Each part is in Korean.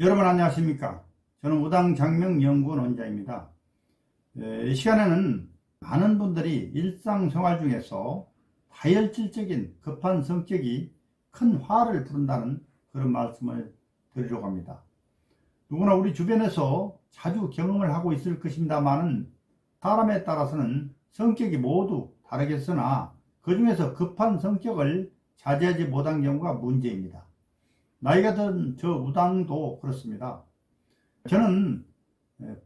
여러분 안녕하십니까? 저는 우당장명연구원 원장입니다. 이 시간에는 많은 분들이 일상생활 중에서 다혈질적인 급한 성격이 큰 화를 부른다는 그런 말씀을 드리려고 합니다. 누구나 우리 주변에서 자주 경험을 하고 있을 것입니다만은 사람에 따라서는 성격이 모두 다르겠으나 그 중에서 급한 성격을 자제하지 못한 경우가 문제입니다. 나이가 든 저 우당도 그렇습니다. 저는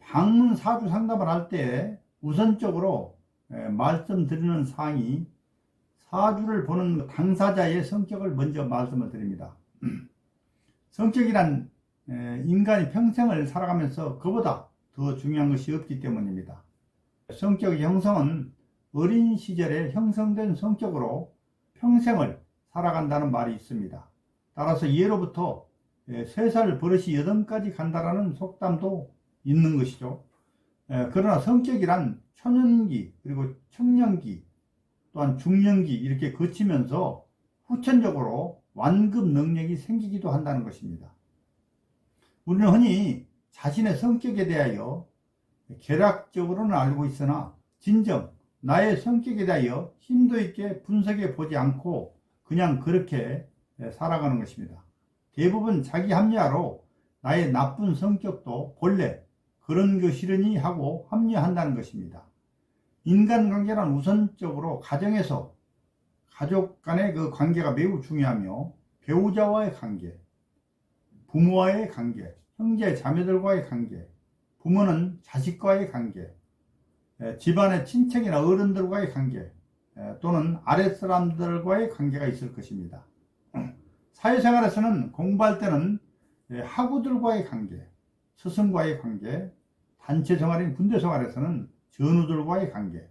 방문 사주 상담을 할 때 우선적으로 말씀드리는 사항이 사주를 보는 당사자의 성격을 먼저 말씀을 드립니다. 성격이란 인간이 평생을 살아가면서 그보다 더 중요한 것이 없기 때문입니다. 성격의 형성은 어린 시절에 형성된 성격으로 평생을 살아간다는 말이 있습니다. 따라서 예로부터 3살 버릇이 8까지 간다라는 속담도 있는 것이죠. 그러나 성격이란 초년기 그리고 청년기 또한 중년기 이렇게 거치면서 후천적으로 완급 능력이 생기기도 한다는 것입니다. 우리는 흔히 자신의 성격에 대하여 개략적으로는 알고 있으나 진정 나의 성격에 대하여 심도 있게 분석해 보지 않고 그냥 그렇게 살아가는 것입니다. 대부분 자기 합리화로 나의 나쁜 성격도 본래 그런 것이려니 하고 합리화한다는 것입니다. 인간관계란 우선적으로 가정에서 가족 간의 그 관계가 매우 중요하며 배우자와의 관계, 부모와의 관계, 형제 자매들과의 관계, 부모는 자식과의 관계, 집안의 친척이나 어른들과의 관계 또는 아랫사람들과의 관계가 있을 것입니다. 사회생활에서는 공부할 때는 학우들과의 관계, 스승과의 관계, 단체 생활인 군대 생활에서는 전우들과의 관계,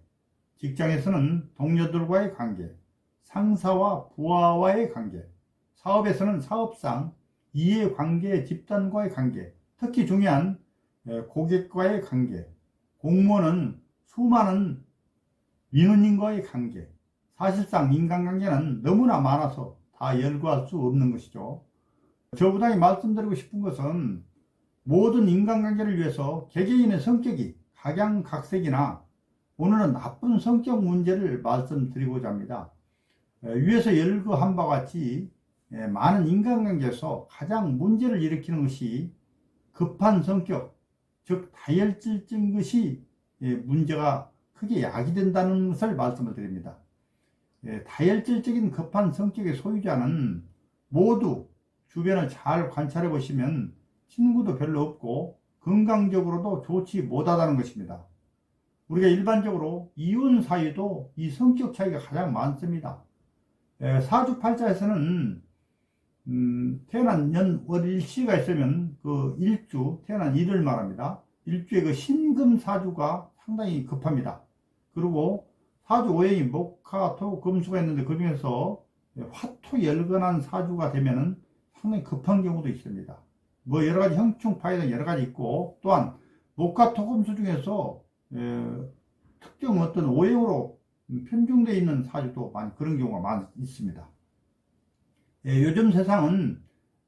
직장에서는 동료들과의 관계, 상사와 부하와의 관계, 사업에서는 사업상 이해관계 집단과의 관계, 특히 중요한 고객과의 관계, 공무원은 수많은 민원인과의 관계, 사실상 인간관계는 너무나 많아서 다 열거할 수 없는 것이죠. 저 부당이 말씀드리고 싶은 것은 모든 인간관계를 위해서 개개인의 성격이 각양각색이나 오늘은 나쁜 성격 문제를 말씀드리고자 합니다. 위에서 열거한 바와 같이 많은 인간관계에서 가장 문제를 일으키는 것이 급한 성격, 즉 다혈질적인 것이 문제가 크게 야기된다는 것을 말씀을 드립니다. 다혈질적인 급한 성격의 소유자는 모두 주변을 잘 관찰해 보시면 친구도 별로 없고 건강적으로도 좋지 못하다는 것입니다. 우리가 일반적으로 이혼 사유도 이 성격 차이가 가장 많습니다. 사주팔자에서는 태어난 년, 월, 일시가 있으면 그 일주, 태어난 일을 말합니다. 일주의 그 신금사주가 상당히 급합니다. 그리고 사주 오행이 목화, 토, 금수가 있는데 그 중에서 화토 열건한 사주가 되면은 상당히 급한 경우도 있습니다. 뭐 여러 가지 형충파이는 여러 가지 있고 또한 목화, 토, 금수 중에서 특정 어떤 오행으로 편중되어 있는 사주도 많이 그런 경우가 많이 있습니다. 요즘 세상은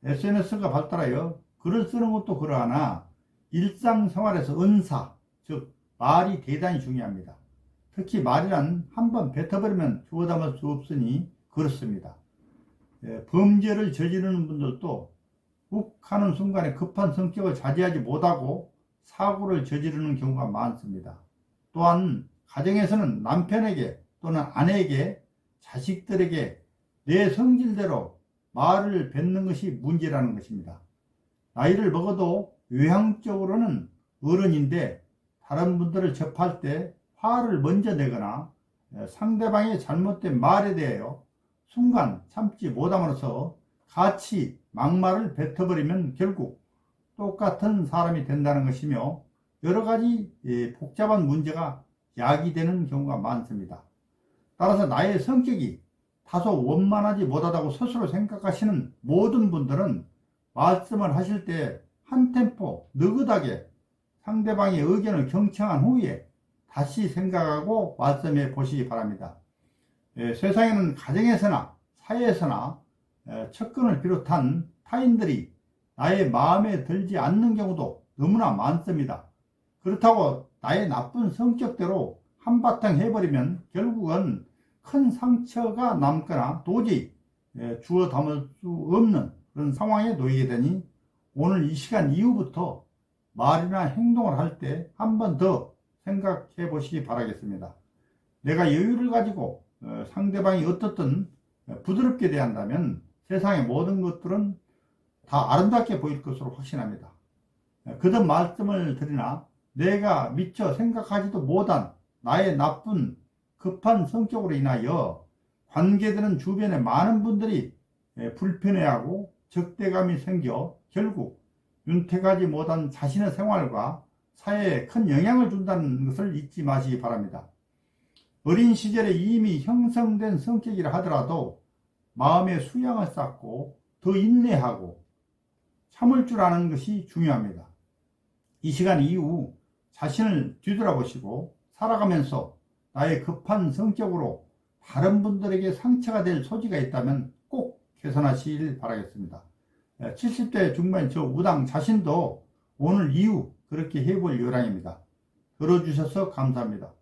SNS가 발달하여 글을 쓰는 것도 그러하나 일상생활에서 언사, 즉 말이 대단히 중요합니다. 특히 말이란 한번 뱉어버리면 주워 담을 수 없으니 그렇습니다. 범죄를 저지르는 분들도 욱 하는 순간에 급한 성격을 자제하지 못하고 사고를 저지르는 경우가 많습니다. 또한 가정에서는 남편에게 또는 아내에게 자식들에게 내 성질대로 말을 뱉는 것이 문제라는 것입니다. 나이를 먹어도 외향적으로는 어른인데 다른 분들을 접할 때 화를 먼저 내거나 상대방의 잘못된 말에 대하여 순간 참지 못함으로써 같이 막말을 뱉어버리면 결국 똑같은 사람이 된다는 것이며 여러 가지 복잡한 문제가 야기되는 경우가 많습니다. 따라서 나의 성격이 다소 원만하지 못하다고 스스로 생각하시는 모든 분들은 말씀을 하실 때 한 템포 느긋하게 상대방의 의견을 경청한 후에 다시 생각하고 말씀해 보시기 바랍니다. 세상에는 가정에서나 사회에서나 측근을 비롯한 타인들이 나의 마음에 들지 않는 경우도 너무나 많습니다. 그렇다고 나의 나쁜 성격대로 한바탕 해버리면 결국은 큰 상처가 남거나 도저히 주워 담을 수 없는 그런 상황에 놓이게 되니 오늘 이 시간 이후부터 말이나 행동을 할 때 한 번 더 생각해 보시기 바라겠습니다. 내가 여유를 가지고 상대방이 어떻든 부드럽게 대한다면 세상의 모든 것들은 다 아름답게 보일 것으로 확신합니다. 거듭 말씀을 드리나 내가 미처 생각하지도 못한 나의 나쁜 급한 성격으로 인하여 관계되는 주변의 많은 분들이 불편해하고 적대감이 생겨 결국 윤택하지 못한 자신의 생활과 사회에 큰 영향을 준다는 것을 잊지 마시기 바랍니다. 어린 시절에 이미 형성된 성격이라 하더라도 마음의 수양을 쌓고 더 인내하고 참을 줄 아는 것이 중요합니다. 이 시간 이후 자신을 뒤돌아보시고 살아가면서 나의 급한 성격으로 다른 분들에게 상처가 될 소지가 있다면 꼭 개선하시길 바라겠습니다. 70대 중반인 저 우당 자신도 오늘 이후 그렇게 해볼 요량입니다. 들어주셔서 감사합니다.